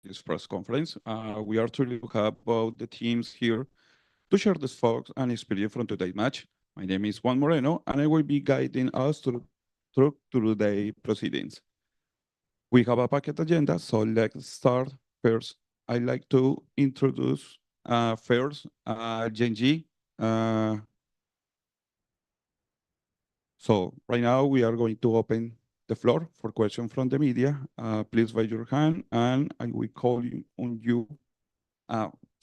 this press conference. We are truly happy about the teams here to share the thoughts and experience from today's match. My name is Juan Moreno, and I will be guiding us through today's proceedings. We have a packed agenda, so let's start. First, I'd like to introduce first Gen.G. So right now we are going to open the floor for questions from the media. Please raise your hand and I will call on you.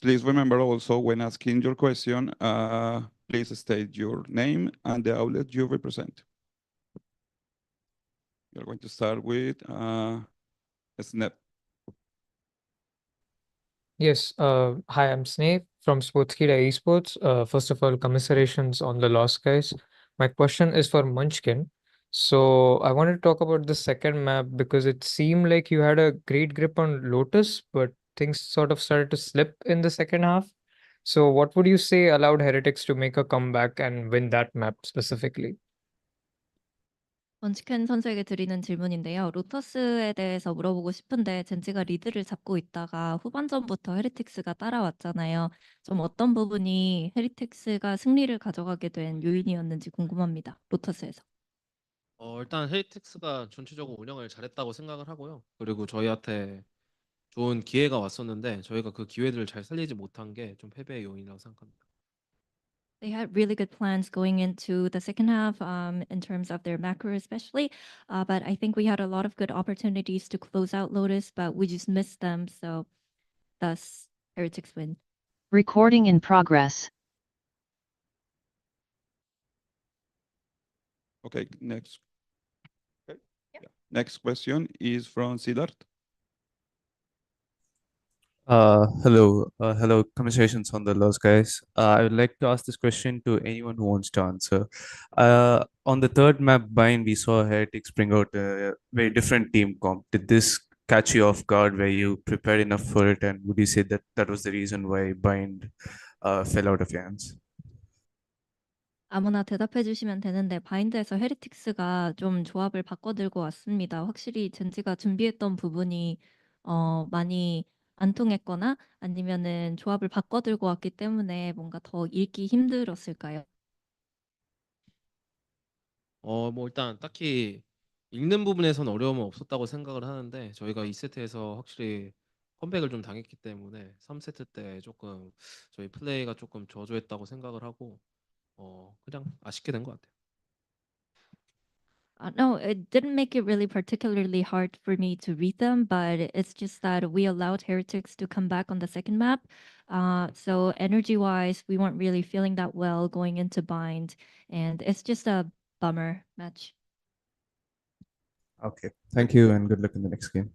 Please remember also when asking your question, please state your name and the outlet you represent. We're going to start with Snap. Yes, hi, I'm Snape from Sportskeeda Esports. First of all, commiserations on the loss, guys. My question is for Munchkin. So I wanted to talk about the second map because it seemed like you had a great grip on Lotus, but things sort of started to slip in the second half. So what would you say allowed Heretics to make a comeback and win that map specifically? 먼치켄 선수에게 드리는 질문인데요. 로터스에 대해서 물어보고 싶은데 젠지가 리드를 잡고 있다가 후반전부터 헤리틱스가 따라왔잖아요. 좀 어떤 부분이 헤리틱스가 승리를 가져가게 된 요인이었는지 궁금합니다. 로터스에서. 일단 헤리틱스가 전체적으로 운영을 잘했다고 생각을 하고요. 그리고 저희한테 좋은 기회가 왔었는데 저희가 그 기회들을 잘 살리지 못한 게 좀 패배의 요인이라고 생각합니다. They had really good plans going into the second half in terms of their macro especially, but I think we had a lot of good opportunities to close out Lotus, but we just missed them, so thus Heretics win. Recording in progress. Okay, next. Okay. Yeah. Next question is from Siddharth. Hello, commiserations on the loss, guys. I would like to ask this question to anyone who wants to answer. On the third map bind, we saw Heretics bring out a very different team comp. Did this catch you off guard? Were you prepared enough for it? And would you say that that was the reason why bind fell out of your hands? 아무나 대답해 주시면 되는데 바인드에서 헤리틱스가 좀 조합을 바꿔 들고 왔습니다. 확실히 젠지가 준비했던 부분이 많이 안 통했거나 아니면은 조합을 바꿔 들고 왔기 때문에 뭔가 더 읽기 힘들었을까요? 뭐 일단 딱히 읽는 부분에서는 어려움은 없었다고 생각을 하는데 저희가 2세트에서 확실히 컴백을 좀 당했기 때문에 3세트 때 조금 저희 플레이가 조금 저조했다고 생각을 하고 그냥 아쉽게 된 것 같아요. No, it didn't make it really particularly hard for me to read them, but it's just that we allowed Heretics to come back on the second map. So energy-wise, we weren't really feeling that well going into Bind, and it's just a bummer match. Okay, thank you and good luck in the next game.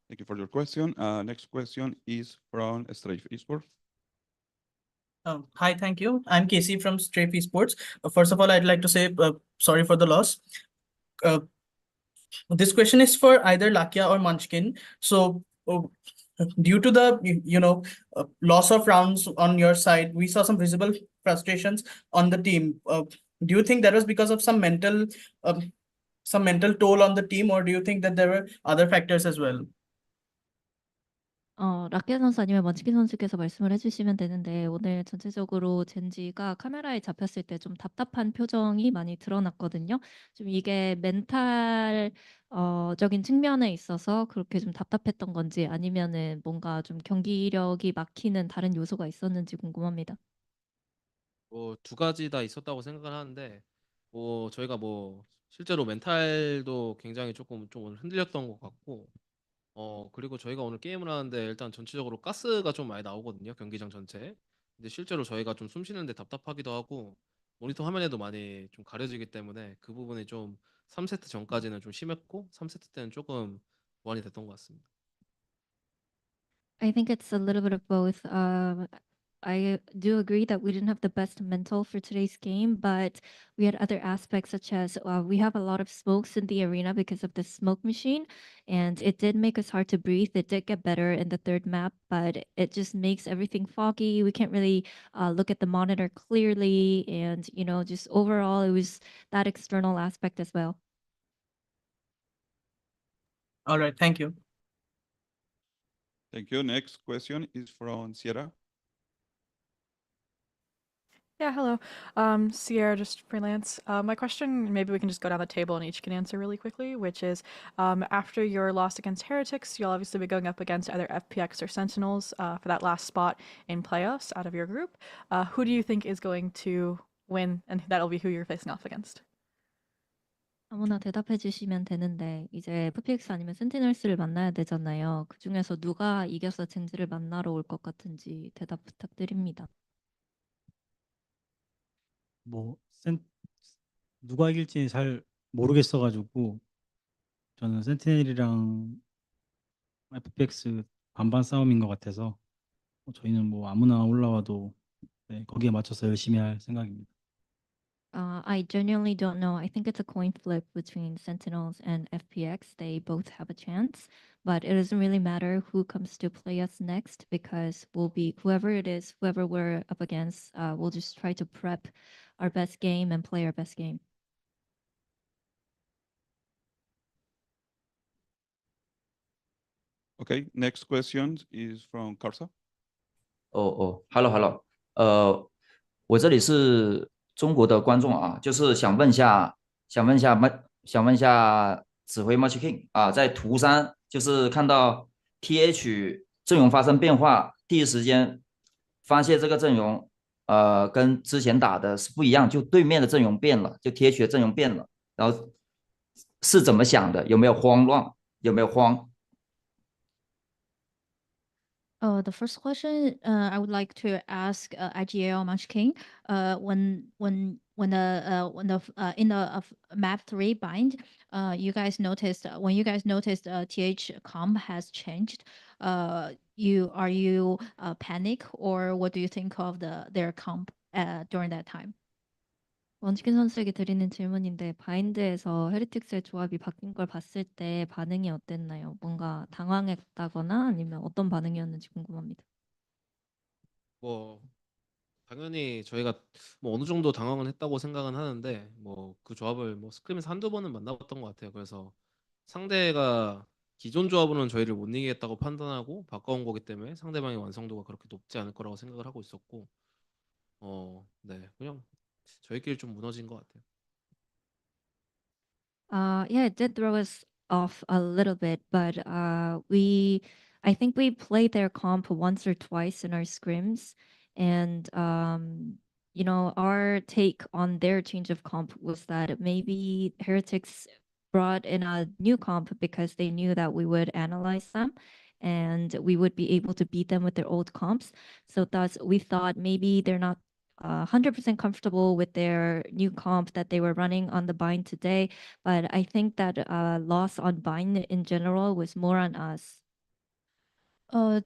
Thank you for your question. Next question is from Strafe Esports. Hi, thank you. I'm Casey from Strafe Esports. First of all, I'd like to say sorry for the loss. This question is for either Lakia or Munchkin. So due to the loss of rounds on your side, we saw some visible frustrations on the team. Do you think that was because of some mental toll on the team, or do you think that there were other factors as well? 라키아 선수 아니면 먼치킨 선수께서 말씀을 해주시면 되는데 오늘 전체적으로 젠지가 카메라에 잡혔을 때 좀 답답한 표정이 많이 드러났거든요. 좀 이게 멘탈 적인 측면에 있어서 그렇게 좀 답답했던 건지 아니면은 뭔가 좀 경기력이 막히는 다른 요소가 있었는지 궁금합니다. 두 가지 다 있었다고 생각을 하는데 저희가 실제로 멘탈도 굉장히 조금 좀 흔들렸던 것 같고 그리고 저희가 오늘 게임을 하는데 일단 전체적으로 가스가 좀 많이 나오거든요. 경기장 전체에. 근데 실제로 저희가 좀 숨 쉬는데 답답하기도 하고 모니터 화면에도 많이 좀 가려지기 때문에 그 부분이 좀 3세트 전까지는 좀 심했고 3세트 때는 조금 보완이 됐던 것 같습니다. I think it's a little bit of both. I do agree that we didn't have the best mental for today's game, but we had other aspects such as we have a lot of smokes in the arena because of the smoke machine, and it did make us hard to breathe. It did get better in the third map, but it just makes everything foggy. We can't really look at the monitor clearly, and just overall, it was that external aspect as well. All right, thank you. Thank you. Next question is from Sierra. Yeah, hello. Sierra, just freelance. My question, maybe we can just go down the table and each can answer really quickly, which is, after your loss against Heretics, you'll obviously be going up against either FPX or Sentinels for that last spot in playoffs out of your group. Who do you think is going to win, and that'll be who you're facing off against? 아무나 대답해 주시면 되는데 이제 FPX 아니면 센티널스를 만나야 되잖아요. 그중에서 누가 이겨서 젠지를 만나러 올 것 같은지 대답 부탁드립니다. 뭐 누가 이길지 잘 모르겠어가지고 저는 센티넬이랑 FPX 반반 싸움인 것 같아서 저희는 뭐 아무나 올라와도 네, 거기에 맞춰서 열심히 할 생각입니다. I genuinely don't know. I think it's a coin flip between Sentinels and FPX. They both have a chance, but it doesn't really matter who comes to play us next because we'll be whoever it is, whoever we're up against. We'll just try to prep our best game and play our best game. Okay, next question is from Karsa. Hello，我这里是中国的观众啊，就是想问一下指挥 Match King 啊，在图3就是看到 TH 阵容发生变化，第一时间发现这个阵容跟之前打的是不一样，就对面的阵容变了，就 TH 的阵容变了，然后是怎么想的？有没有慌乱？有没有慌？ The first question I would like to ask IGL Munch King. When the in the map 3 bind, you guys noticed when you guys noticed TH comp has changed. Are you panic or what do you think of their comp during that time? 원치킨 선수에게 드리는 질문인데 바인드에서 헤리틱스의 조합이 바뀐 걸 봤을 때 반응이 어땠나요? 뭔가 당황했다거나 아니면 어떤 반응이었는지 궁금합니다. 뭐 당연히 저희가 뭐 어느 정도 당황은 했다고 생각은 하는데 뭐 그 조합을 뭐 스크림에서 한두 번은 만나봤던 것 같아요. 그래서 상대가 기존 조합으로는 저희를 못 이기겠다고 판단하고 바꿔온 거기 때문에 상대방의 완성도가 그렇게 높지 않을 거라고 생각을 하고 있었고 네 그냥 저희끼리 좀 무너진 것 같아요. Yeah, it did throw us off a little bit, but I think we played their comp once or twice in our scrims, and you know, our take on their change of comp was that maybe Heretics brought in a new comp because they knew that we would analyze them and we would be able to beat them with their old comps. So thus we thought maybe they're not 100% comfortable with their new comp that they were running on the bind today, but I think that loss on bind in general was more on us.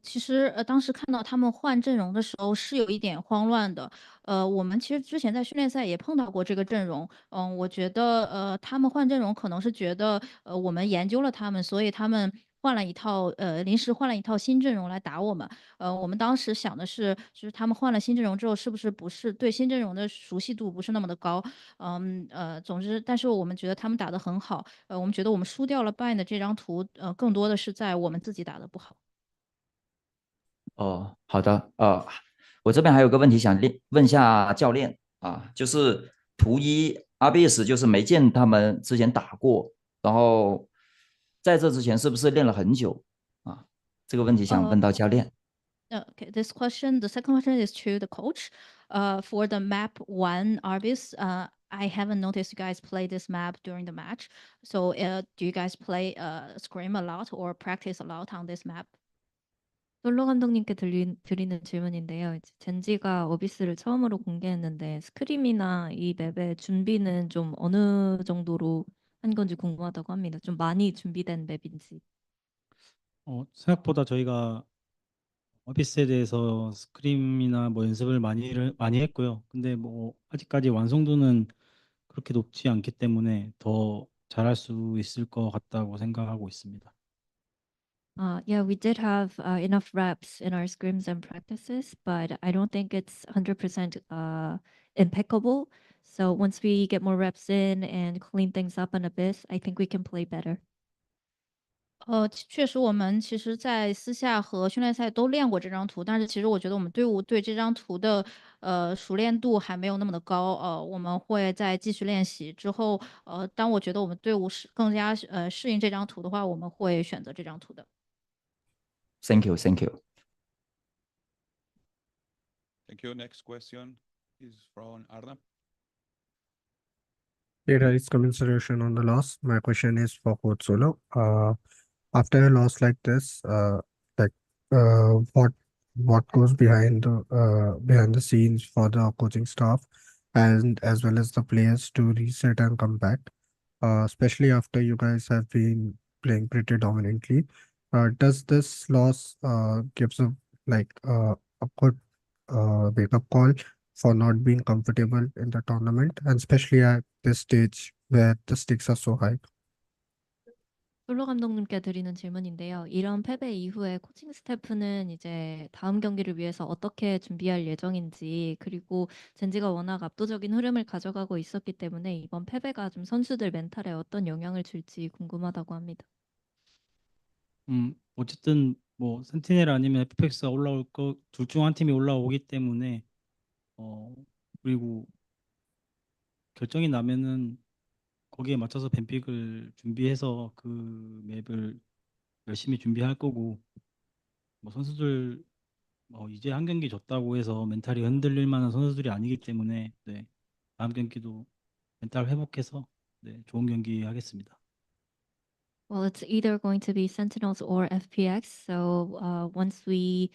其实当时看到他们换阵容的时候是有一点慌乱的。我们其实之前在训练赛也碰到过这个阵容。我觉得他们换阵容可能是觉得我们研究了他们，所以他们换了一套临时换了一套新阵容来打我们。我们当时想的是，就是他们换了新阵容之后，是不是对新阵容的熟悉度不是那么的高？总之，但是我们觉得他们打得很好。我们觉得我们输掉了 Bind 的这张图，更多的是在我们自己打得不好。好的，我这边还有个问题想问一下教练啊，就是图一 RBS 就是没见他们之前打过，然后在这之前是不是练了很久啊？这个问题想问到教练。Okay, the second question is to the coach. For the map 1 Arbis, I haven't noticed you guys play this map during the match. So, do you guys play scrim a lot or practice a lot on this map? 솔로 감독님께 드리는 질문인데요. 이제 젠지가 어비스를 처음으로 공개했는데 스크림이나 이 맵의 준비는 좀 어느 정도로 한 건지 궁금하다고 합니다. 좀 많이 준비된 맵인지. 생각보다 저희가 어비스에 대해서 스크림이나 뭐 연습을 많이 했고요. 근데 뭐 아직까지 완성도는 그렇게 높지 않기 때문에 더 잘할 수 있을 것 같다고 생각하고 있습니다. Yeah, we did have enough reps in our scrims and practices, but I don't think it's 100% impeccable. So once we get more reps in and clean things up on Abyss, I think we can play better. 确实，我们其实在私下和训练赛都练过这张图，但是其实我觉得我们队伍对这张图的熟练度还没有那么的高。我们会再继续练习之后，当我觉得我们队伍是更加适应这张图的话，我们会选择这张图的。Thank you, thank you. Thank you. Next question is from Arnab. There is commiseration on the loss. My question is for Coach Solo. After a loss like this, like what goes behind the scenes for the coaching staff and as well as the players to reset and come back, especially after you guys have been playing pretty dominantly. Does this loss gives a good wake-up call for not being comfortable in the tournament, and especially at this stage where the stakes are so high? 솔로 감독님께 드리는 질문인데요. 이런 패배 이후에 코칭 스태프는 이제 다음 경기를 위해서 어떻게 준비할 예정인지, 그리고 젠지가 워낙 압도적인 흐름을 가져가고 있었기 때문에 이번 패배가 좀 선수들 멘탈에 어떤 영향을 줄지 궁금하다고 합니다. 어쨌든 뭐 센티넬 아니면 FPX가 올라올 거 둘 중 한 팀이 올라오기 때문에 그리고 결정이 나면은 거기에 맞춰서 뱀픽을 준비해서 그 맵을 열심히 준비할 거고, 뭐 선수들 이제 한 경기 졌다고 해서 멘탈이 흔들릴 만한 선수들이 아니기 때문에, 네, 다음 경기도 멘탈 회복해서 네, 좋은 경기 하겠습니다. Well, it's either going to be Sentinels or FPX. So once we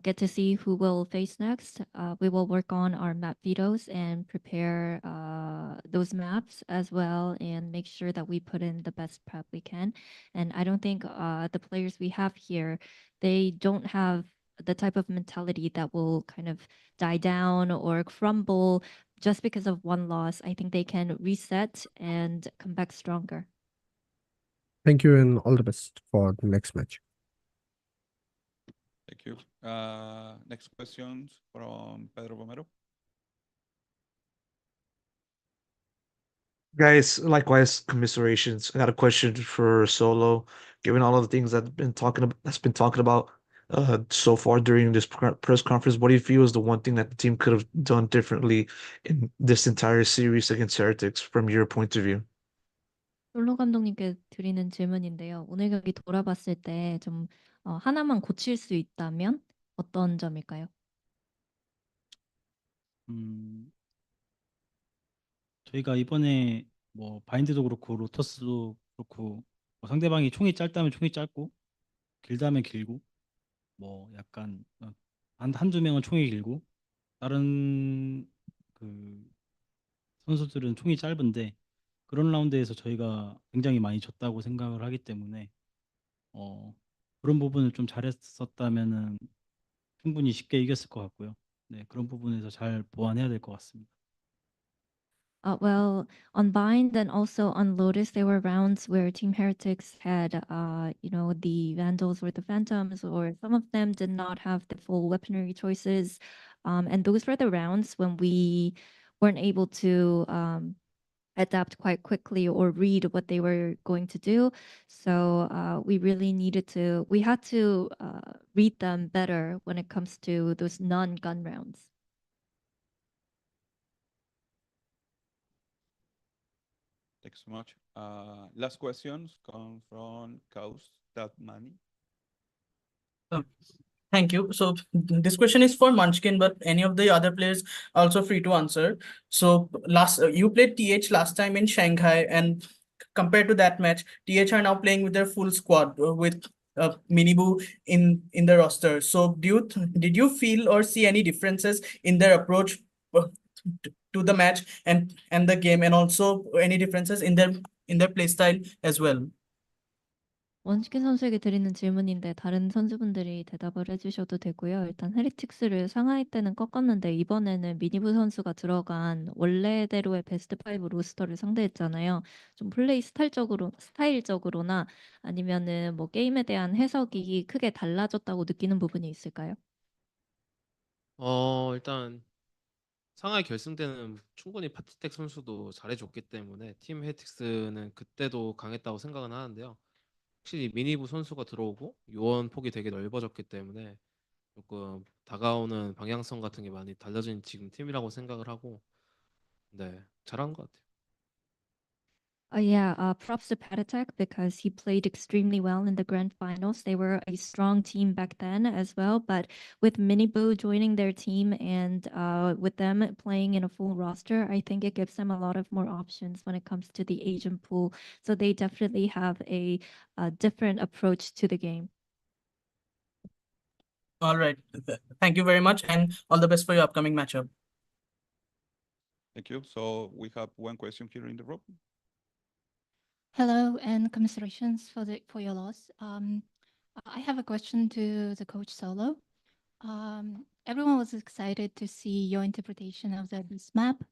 get to see who will face next, we will work on our map vetoes and prepare those maps as well and make sure that we put in the best prep we can. And I don't think the players we have here, they don't have the type of mentality that will kind of die down or crumble just because of one loss. I think they can reset and come back stronger. Thank you and all the best for the next match. Thank you. Next questions from Pedro Romero. Guys, likewise, commiserations. I got a question for Solo. Given all of the things that's been talking about so far during this press conference, what do you feel is the one thing that the team could have done differently in this entire series against Heretics from your point of view? 솔로 감독님께 드리는 질문인데요. 오늘 경기 돌아봤을 때 좀 하나만 고칠 수 있다면 어떤 점일까요? 저희가 이번에 뭐 바인드도 그렇고 로터스도 그렇고 뭐 상대방이 총이 짧다면 총이 짧고 길다면 길고 뭐 약간 한두 명은 총이 길고 다른 그 선수들은 총이 짧은데, 그런 라운드에서 저희가 굉장히 많이 졌다고 생각을 하기 때문에 그런 부분을 좀 잘했었다면은 충분히 쉽게 이겼을 것 같고요. 네, 그런 부분에서 잘 보완해야 될 것 같습니다. Well, on Bind and also on Lotus, there were rounds where Team Heretics had, the Vandals or the Phantoms, or some of them did not have the full weaponry choices. And those were the rounds when we weren't able to adapt quite quickly or read what they were going to do. So we had to read them better when it comes to those non-gun rounds. Thanks so much. Last questions come from Kaus Money. Thank you. So this question is for Munchkin, but any of the other players also free to answer. So you played TH last time in Shanghai, and compared to that match, TH are now playing with their full squad with Miniboo in the roster. So did you feel or see any differences in their approach to the match and the game, and also any differences in their play style as well? 원치킨 선수에게 드리는 질문인데 다른 선수분들이 대답을 해주셔도 되고요. 일단 헤리틱스를 상하이 때는 꺾었는데 이번에는 미니부 선수가 들어간 원래대로의 베스트 5 로스터를 상대했잖아요. 좀 플레이 스타일적으로나 아니면은 뭐 게임에 대한 해석이 크게 달라졌다고 느끼는 부분이 있을까요? 일단 상하이 결승 때는 충분히 파티텍 선수도 잘해줬기 때문에 팀 헤틱스는 그때도 강했다고 생각은 하는데요. 확실히 미니부 선수가 들어오고 요원 폭이 되게 넓어졌기 때문에 조금 다가오는 방향성 같은 게 많이 달라진 지금 팀이라고 생각을 하고 네, 잘한 것 같아요. Yeah, props to Patatek because he played extremely well in the grand finals. They were a strong team back then as well, but with Miniboo joining their team and with them playing in a full roster, I think it gives them a lot of more options when it comes to the Asian pool. So they definitely have a different approach to the game. All right. Thank you very much, and all the best for your upcoming matchup. Thank you. So we have one question here in the room. Hello, and commiserations for your loss. I have a question to the coach Solo. Everyone was excited to see your interpretation of this map.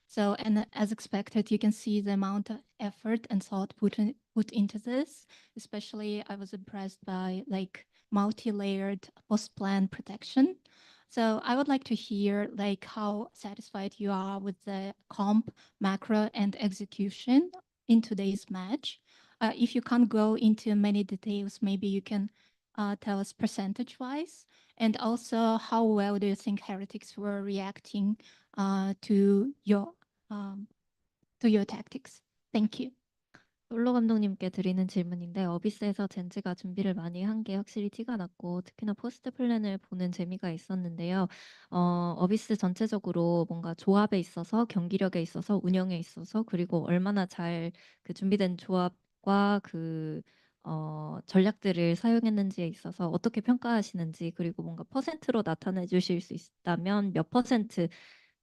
So, and as expected, you can see the amount of effort and thought put into this. Especially, I was impressed by like multi-layered post-plan protection. So I would like to hear like how satisfied you are with the comp, macro, and execution in today's match. If you can't go into many details, maybe you can tell us percentage-wise. And also, how well do you think Heretics were reacting to your tactics? Thank you. 솔로 감독님께 드리는 질문인데 어비스에서 젠지가 준비를 많이 한 게 확실히 티가 났고 특히나 포스트 플랜을 보는 재미가 있었는데요. 어비스 전체적으로 뭔가 조합에 있어서 경기력에 있어서 운영에 있어서 그리고 얼마나 잘 그 준비된 조합과 그 전략들을 사용했는지에 있어서 어떻게 평가하시는지 그리고 뭔가 퍼센트로 나타내 주실 수 있다면 몇 퍼센트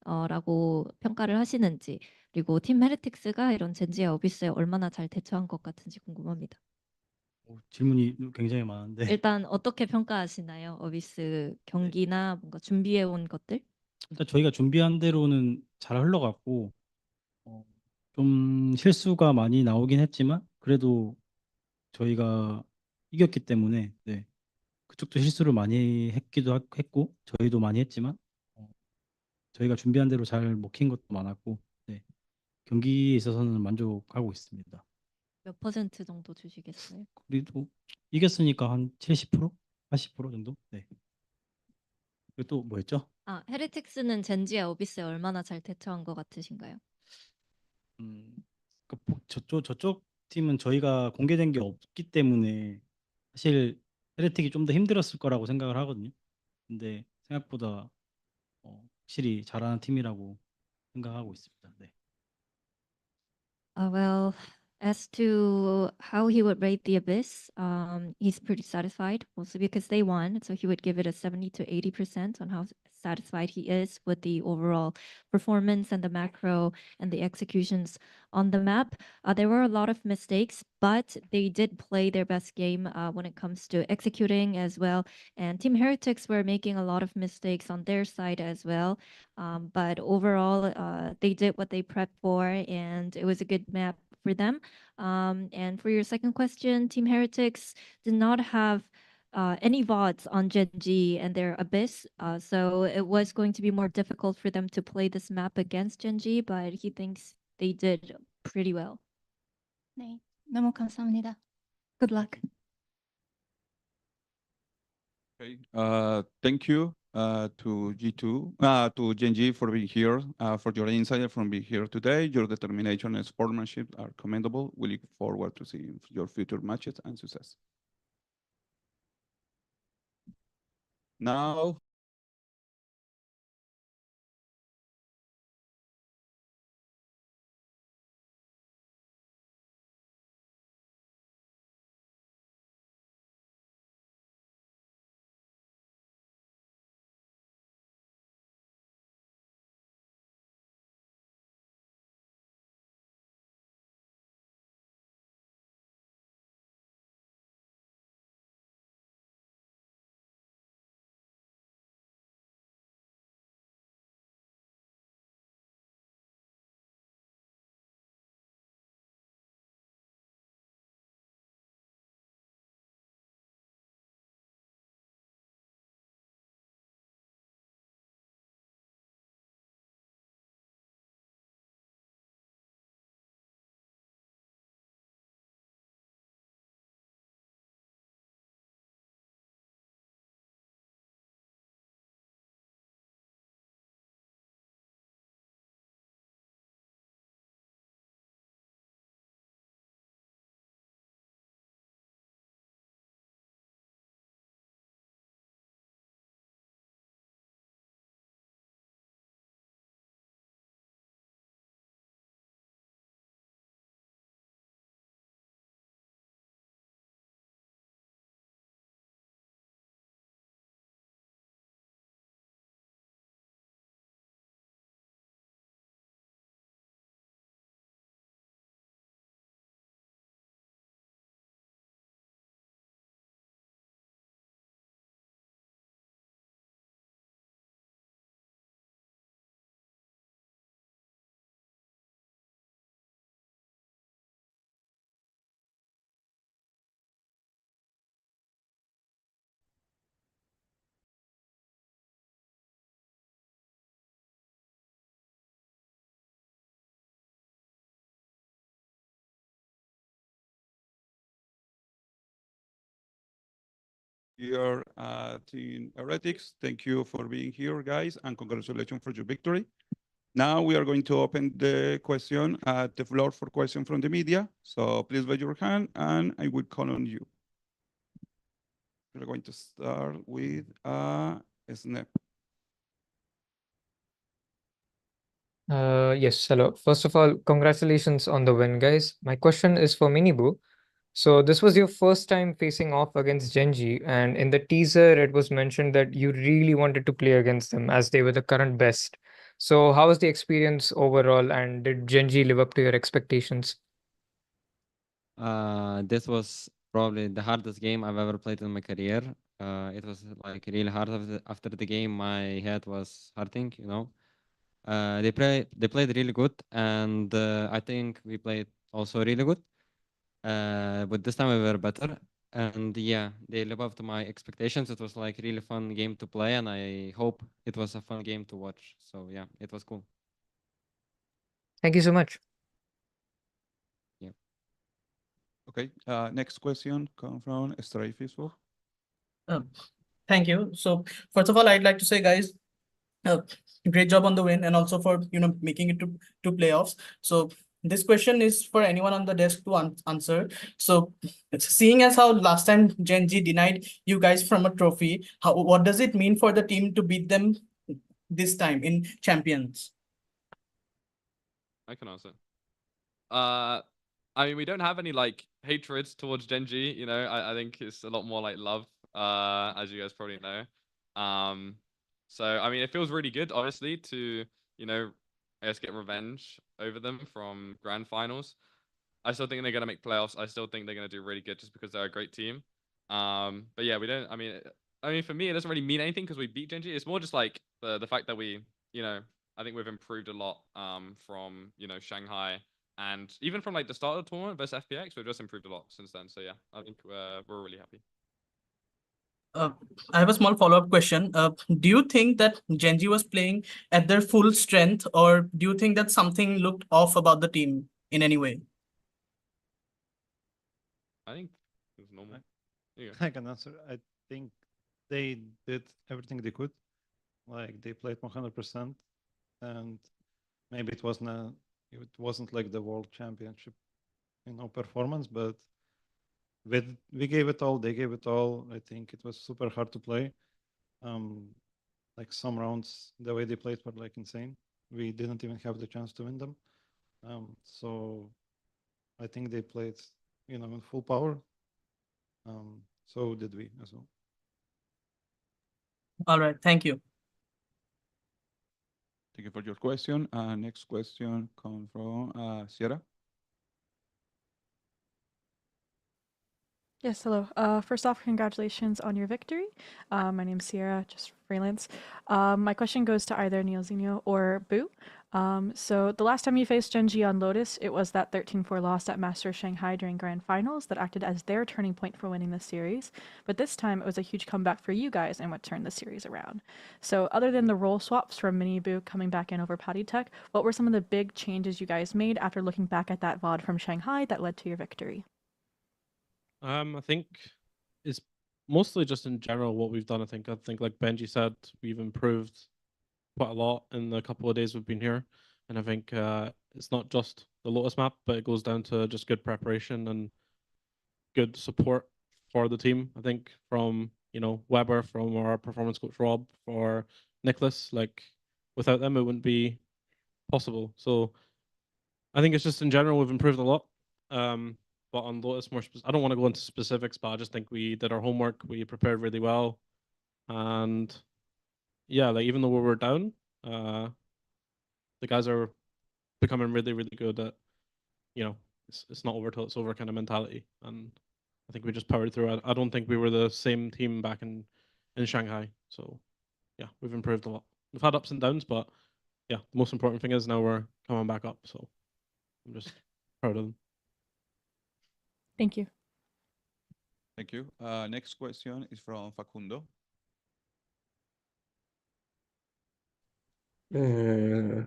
라고 평가를 하시는지 그리고 팀 헤리틱스가 이런 젠지의 어비스에 얼마나 잘 대처한 것 같은지 궁금합니다. 질문이 굉장히 많은데 일단 어떻게 평가하시나요? 어비스 경기나 뭔가 준비해 온 것들? 일단 저희가 준비한 대로는 잘 흘러갔고 좀 실수가 많이 나오긴 했지만 그래도 저희가 이겼기 때문에 네. 그쪽도 실수를 많이 했고 저희도 많이 했지만 저희가 준비한 대로 잘 먹힌 것도 많았고 네. 경기에 있어서는 만족하고 있습니다. 몇 퍼센트 정도 주시겠어요? 그래도 이겼으니까 한 70%? 80% 정도? 네. 그리고 또 뭐였죠? 헤리틱스는 젠지의 어비스에 얼마나 잘 대처한 것 같으신가요? 저쪽 팀은 저희가 공개된 게 없기 때문에 사실 헤레틱이 좀 더 힘들었을 거라고 생각을 하거든요. 근데 생각보다 확실히 잘하는 팀이라고 생각하고 있습니다. 네. Well, as to how he would rate the Abyss, he's pretty satisfied, mostly because they won. So he would give it a 70 to 80% on how satisfied he is with the overall performance and the macro and the executions on the map. There were a lot of mistakes, but they did play their best game when it comes to executing as well. And Team Heretics were making a lot of mistakes on their side as well. But overall, they did what they prepped for, and it was a good map for them. And for your second question, Team Heretics did not have any VODs on Gen.G and their Abyss, so it was going to be more difficult for them to play this map against Gen.G, but he thinks they did pretty well. 네, 너무 감사합니다. Good luck. Okay. Thank you to to Gen.G for being here, for your insight from being here today. Your determination and sportsmanship are commendable. We look forward to seeing your future matches and success. Now, here at Team Heretics. Thank you for being here, guys, and congratulations for your victory. Now we are going to open the question at the floor for question from the media. So please raise your hand and I will call on you. We're going to start with Snap. Yes, hello. First of all, congratulations on the win, guys. My question is for Minibu. So this was your first time facing off against Gen.G, and in the teaser, it was mentioned that you really wanted to play against them as they were the current best. So how was the experience overall, and did Gen.G live up to your expectations? This was probably the hardest game I've ever played in my career. It was like really hard after the game. My head was hurting, you know. They played really good, and I think we played also really good. But this time we were better, and yeah, they live up to my expectations. It was like really fun game to play, and I hope it was a fun game to watch. So yeah, it was cool. Thank you so much. Yeah. Okay. Next question comes from Stray Facebook. Thank you. So first of all, I'd like to say, guys, great job on the win and also for making it to playoffs. So this question is for anyone on the desk to answer. So seeing as how last time Gen.G denied you guys from a trophy, what does it mean for the team to beat them this time in Champions? I can answer. I mean, we don't have any like hatred towards Gen.G. You know, I think it's a lot more like love. As you guys probably know. So I mean, it feels really good, honestly, to I guess get revenge over them from grand finals. I still think they're gonna make playoffs. I still think they're gonna do really good just because they're a great team. But yeah, we don't. I mean, for me, it doesn't really mean anything because we beat Gen.G. It's more just like the fact that we, I think we've improved a lot from Shanghai and even from like the start of the tournament versus FPX. We've just improved a lot since then. So yeah, I think we're really happy. I have a small follow-up question. Do you think that Gen.G was playing at their full strength, or do you think that something looked off about the team in any way? I think it's normal. I can answer. I think they did everything they could. Like they played 100%, and maybe it wasn't like the world championship, performance, but we gave it all. They gave it all. I think it was super hard to play. Like some rounds, the way they played were like insane. We didn't even have the chance to win them. So I think they played, in full power. So did we as well. All right, thank you. Thank you for your question. Next question comes from Sierra. Yes, hello. First off, congratulations on your victory. My name's Sierra, just freelance. My question goes to either Neilzinho or Boo. So the last time you faced Gen.G on Lotus, it was that 13-4 loss at Master Shanghai during Grand Finals that acted as their turning point for winning the series. But this time, it was a huge comeback for you guys and what turned the series around. So other than the role swaps from Mini Boo coming back in over Patty Tech, what were some of the big changes you guys made after looking back at that VOD from Shanghai that led to your victory? I think it's mostly just in general what we've done. I think like Benji said, we've improved quite a lot in the couple of days we've been here, and I think it's not just the Lotus map, but it goes down to just good preparation and good support for the team. I think from Weber, from our performance coach Rob, for Nicholas, like without them it wouldn't be possible. So I think it's just in general we've improved a lot. But on Lotus I don't want to go into specifics, but I just think we did our homework. We prepared really well, and yeah, like even though we were down, the guys are becoming really, really good at it's not over till it's over kind of mentality, and I think we just powered through. I don't think we were the same team back in Shanghai. So yeah, we've improved a lot. We've had ups and downs, but yeah, the most important thing is now we're coming back up. So I'm just proud of them. Thank you. Thank you. Next question is from Facundo. Hi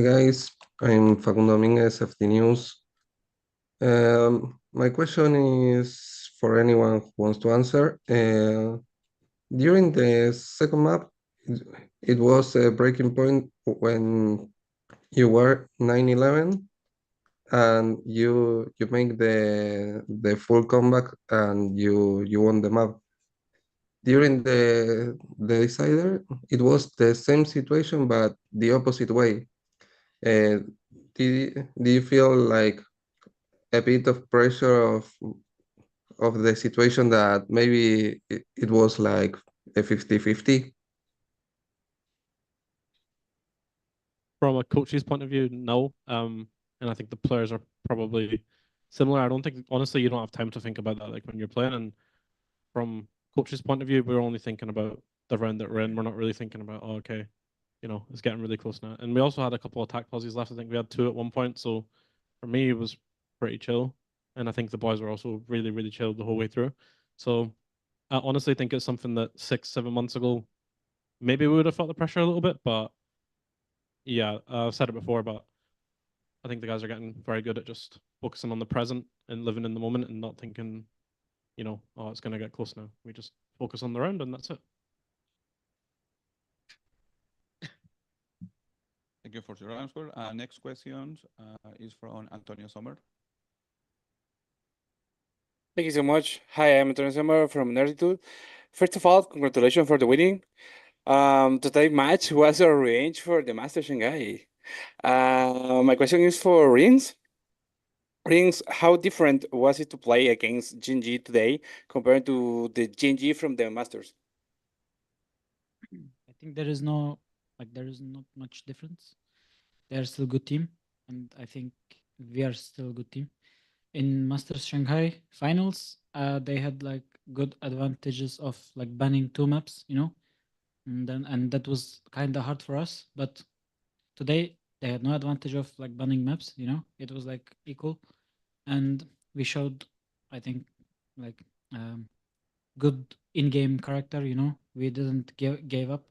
guys, I'm Facundo Dominguez, FT News. My question is for anyone who wants to answer. During the second map, it was a breaking point when you were 9-11 and you make the full comeback and you won the map. During the decider, it was the same situation but the opposite way. Did you feel like a bit of pressure of the situation that maybe it was like a 50-50? From a coach's point of view, no. And I think the players are probably similar. I don't think, honestly, you don't have time to think about that like when you're playing. And from coach's point of view, we're only thinking about the round that we're in. We're not really thinking about, oh, okay, it's getting really close now. And we also had a couple of attack pauses left. I think we had 2 at one point. So for me, it was pretty chill. And I think the boys were also really, really chilled the whole way through. So I honestly think it's something that 6-7 months ago, maybe we would have felt the pressure a little bit, but yeah, I've said it before, but I think the guys are getting very good at just focusing on the present and living in the moment and not thinking, oh, it's going to get close now. We just focus on the round and that's it. Thank you for your answer. Next question is from Antonio Sommer. Thank you so much. Hi, I'm Antonio Sommer from Nerditude. First of all, congratulations for the winning. Today's match was a revenge for the Master Shanghai. My question is for Rings. Rings, how different was it to play against Gen.G today compared to the Gen.G from the Masters? I think there is not much difference. They are still a good team, and I think we are still a good team. In Masters Shanghai finals, they had like good advantages of like banning 2 maps, and that was kind of hard for us. But today they had no advantage of like banning maps, it was like equal, and we showed, I think, like good in-game character. We didn't gave up,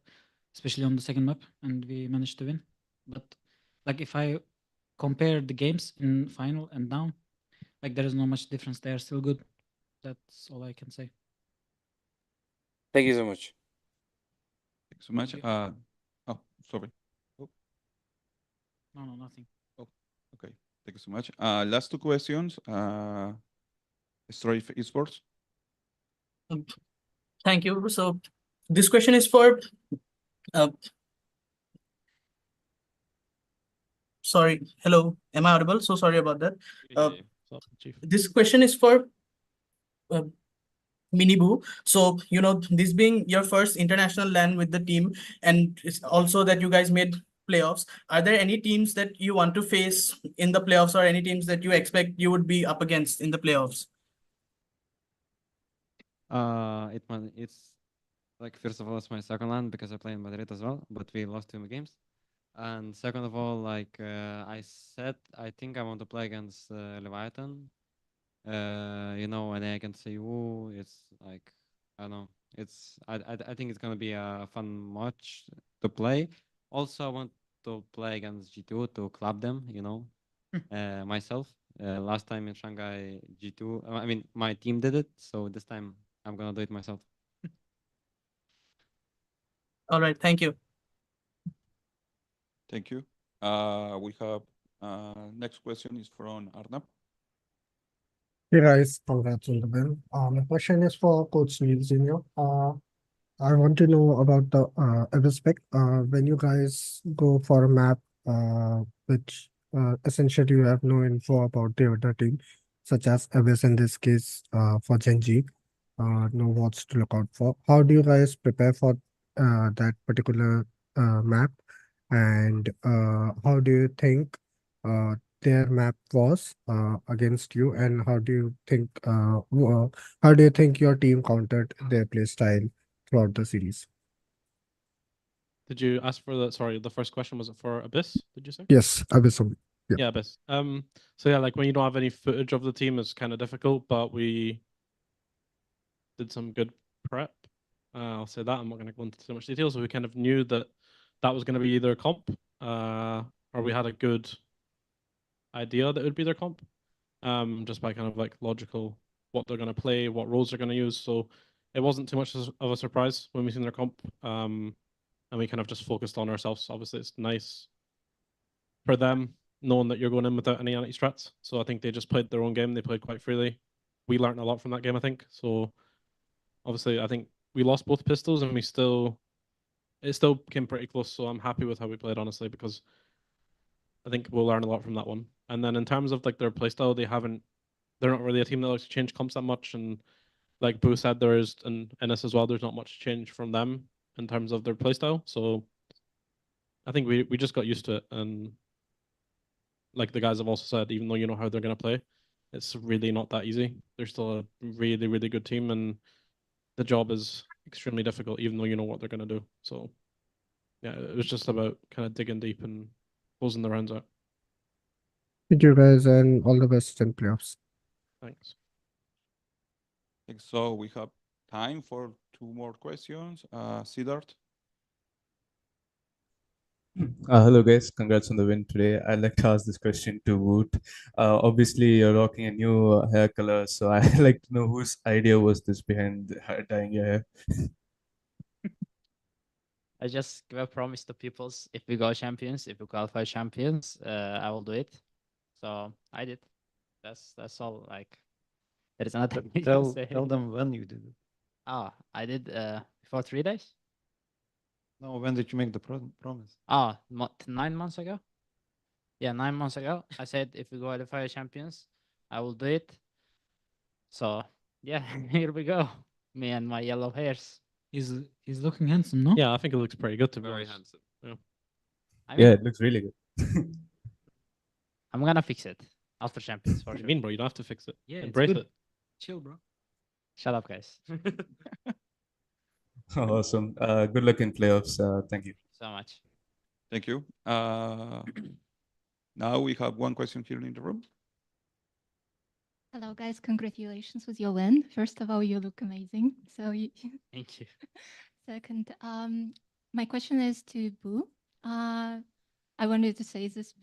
especially on the second map, and we managed to win. But like if I compare the games in final and now, like there is not much difference. They are still good. That's all I can say. Thank you so much. Thanks so much. Oh, sorry. Oh. No, nothing. Oh, okay. Thank you so much. Last 2 questions. Strife Esports. Thank you. So this question is for sorry, hello, am I audible? So sorry about that. This question is for Minibu. So, this being your first international LAN with the team, and it's also that you guys made playoffs, are there any teams that you want to face in the playoffs or any teams that you expect you would be up against in the playoffs? It's like, first of all, it's my second LAN because I play in Madrid as well, but we lost 2 games. And second of all, like I said, I think I want to play against Leviathan. And against EU, it's like, I don't know. I think it's gonna be a fun match to play. Also, I want to play against G2 to club them, myself. Last time in Shanghai, G2, I mean, my team did it, so this time I'm gonna do it myself. All right, thank you. Thank you. We have next question is from Arnab. Hey guys, congrats on the win. My question is for Coach Neil Senior. I want to know about the Abyss pick. When you guys go for a map, which essentially you have no info about the other team, such as Abyss in this case, for Gen.G, know what's to look out for. How do you guys prepare for that particular map, and how do you think their map was against you, and how do you think your team countered their play style throughout the series? Did you ask for the first question was it for Abyss, did you say? Yes, Abyss. Yeah. Yeah, Abyss. So yeah, like when you don't have any footage of the team, it's kind of difficult, but we did some good prep. I'll say that. I'm not going to go into too much detail. So we kind of knew that was going to be either a comp, or we had a good idea that it would be their comp, just by kind of like logical what they're going to play, what roles they're going to use. So it wasn't too much of a surprise when we seen their comp. And we kind of just focused on ourselves. Obviously, it's nice for them knowing that you're going in without any anti-strats. So I think they just played their own game. They played quite freely. We learned a lot from that game, I think. So obviously, I think we lost both pistols and it still came pretty close. So I'm happy with how we played, honestly, because I think we'll learn a lot from that one. And then in terms of like their playstyle, they're not really a team that likes to change comps that much. And like Boo said, there is, and Ennis as well, there's not much change from them in terms of their playstyle. So I think we just got used to it. And like the guys have also said, even though you know how they're going to play, it's really not that easy. They're still a really, really good team, and the job is extremely difficult, even though you know what they're going to do. So yeah, it was just about kind of digging deep and closing the rounds out. Thank you guys, and all the best in playoffs. Thanks. So we have time for 2 more questions. Siddharth. Hello guys, congrats on the win today. I'd like to ask this question to Woot. Obviously, you're rocking a new hair color, so I'd like to know whose idea was this behind dyeing your hair. I just give a promise to people: if we go champions, if we qualify champions, I will do it. So I did. That's all. Like, there is nothing. I can say. Tell them when you did it. I did before 3 days. No, when did you make the promise? 9 months ago. Yeah, 9 months ago. I said if we qualify champions, I will do it. So yeah, here we go. Me and my yellow hairs. He's looking handsome, no? Yeah, I think it looks pretty good to be Very honest. handsome. Yeah. I mean, Yeah, it looks really good. I'm gonna fix it after champions for What do sure. you mean, bro? You don't have to fix it. Yeah, it's Embrace good. it. Chill, bro. Shut up, guys. Awesome. Good luck in playoffs. Thank you. So much. Thank you. Now we have one question here in the room. Hello, guys. Congratulations with your win. First of all, you look amazing. So Thank you. Second, my question is to Boo. I wanted to say this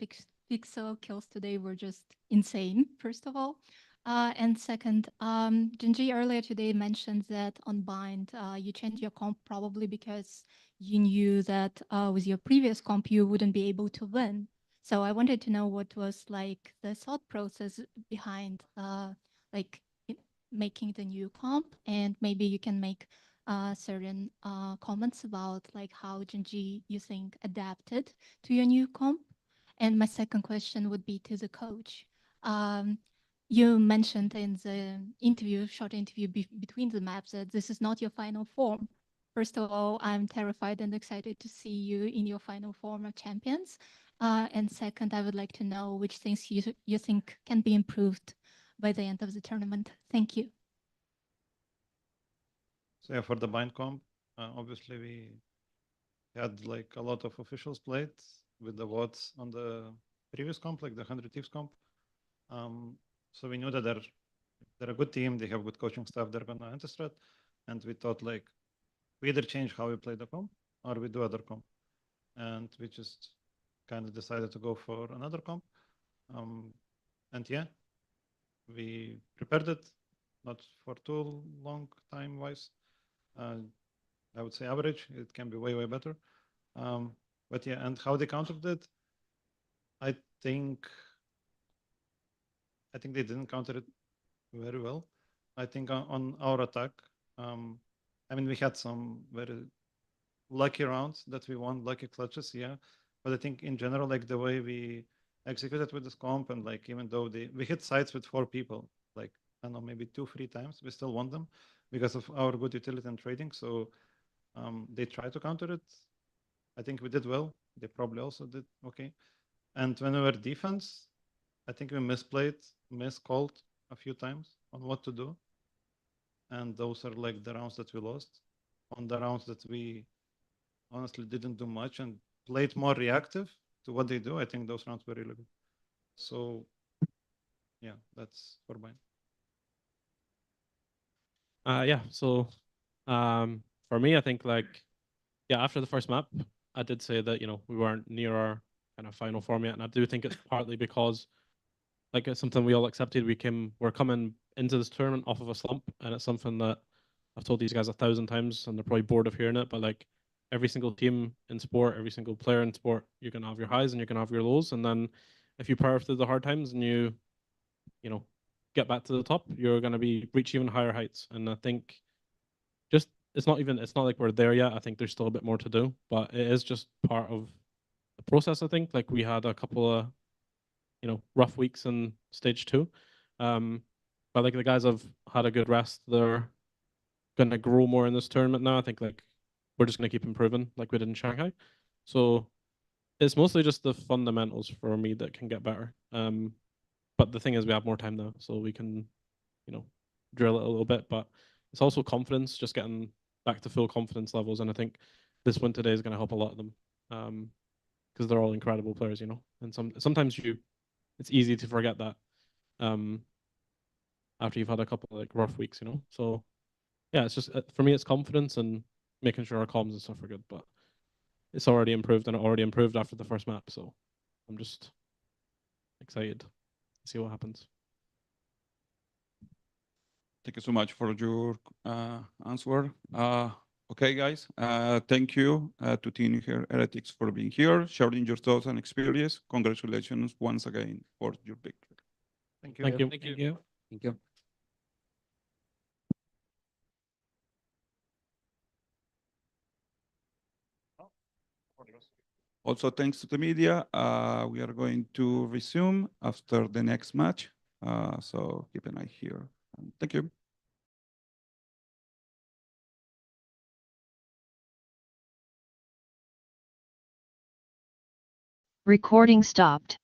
pixel kills today were just insane, first of all. And second, Gen.G earlier today mentioned that on Bind, you changed your comp probably because you knew that with your previous comp, you wouldn't be able to win. So I wanted to know what was like the thought process behind making the new comp, and maybe you can make certain comments about like how Gen.G you think adapted to your new comp. And my second question would be to the coach. You mentioned in the short interview between the maps that this is not your final form. First of all, I'm terrified and excited to see you in your final form of champions. And second, I would like to know which things you think can be improved by the end of the tournament. Thank you. So yeah, for the bind comp, obviously we had like a lot of officials played with the WOTS on the previous comp, like the 100 Thieves comp. So we knew that they're a good team, they have good coaching staff, they're gonna anti-strat, and we thought like we either change how we play the comp or we do other comp, and we just kind of decided to go for another comp. And yeah, we prepared it, not for too long time wise. I would say average. It can be way better. But yeah, and how they countered it, I think they didn't counter it very well. I think on our attack, I mean, we had some very lucky rounds that we won, lucky clutches, yeah. But I think in general, like the way we executed with this comp, and like even though we hit sites with 4 people, like I don't know, maybe 2-3 times, we still won them because of our good utility and trading. So they tried to counter it. I think we did well. They probably also did okay. And when we were defense, I think we miscalled a few times on what to do. And those are like the rounds that we lost. On the rounds that we honestly didn't do much and played more reactive to what they do, I think those rounds were really good. So yeah, that's for mine. Yeah, so for me, I think like, yeah, after the first map, I did say that, you know, we weren't near our kind of final form yet. And I do think it's partly because like it's something we all accepted. We're coming into this tournament off of a slump, and it's something that I've told these guys 1,000 times, and they're probably bored of hearing it. But like every single team in sport, every single player in sport, you're gonna have your highs and you're gonna have your lows, and then if you power through the hard times and you know, get back to the top, you're gonna reach even higher heights. And I think just it's not like we're there yet. I think there's still a bit more to do, but it is just part of the process. I think like we had a couple of rough weeks in stage 2, but like the guys have had a good rest. They're gonna grow more in this tournament now. I think like we're just gonna keep improving like we did in Shanghai. So it's mostly just the fundamentals for me that can get better. But the thing is we have more time now, so we can drill it a little bit. But it's also confidence, just getting back to full confidence levels. And I think this win today is going to help a lot of them, because they're all incredible players, and sometimes it's easy to forget that after you've had a couple of like rough weeks, so yeah, it's just for me it's confidence and making sure our comms and stuff are good. But it's already improved, and it already improved after the first map, so I'm just excited to see what happens. Thank you so much for your answer. Okay, guys. Thank you to Team Heretics for being here, sharing your thoughts and experience. Congratulations once again for your victory. Thank you. Thank you. Thank you. Thank you. Also, thanks to the media. We are going to resume after the next match. So keep an eye here. Thank you. Recording stopped.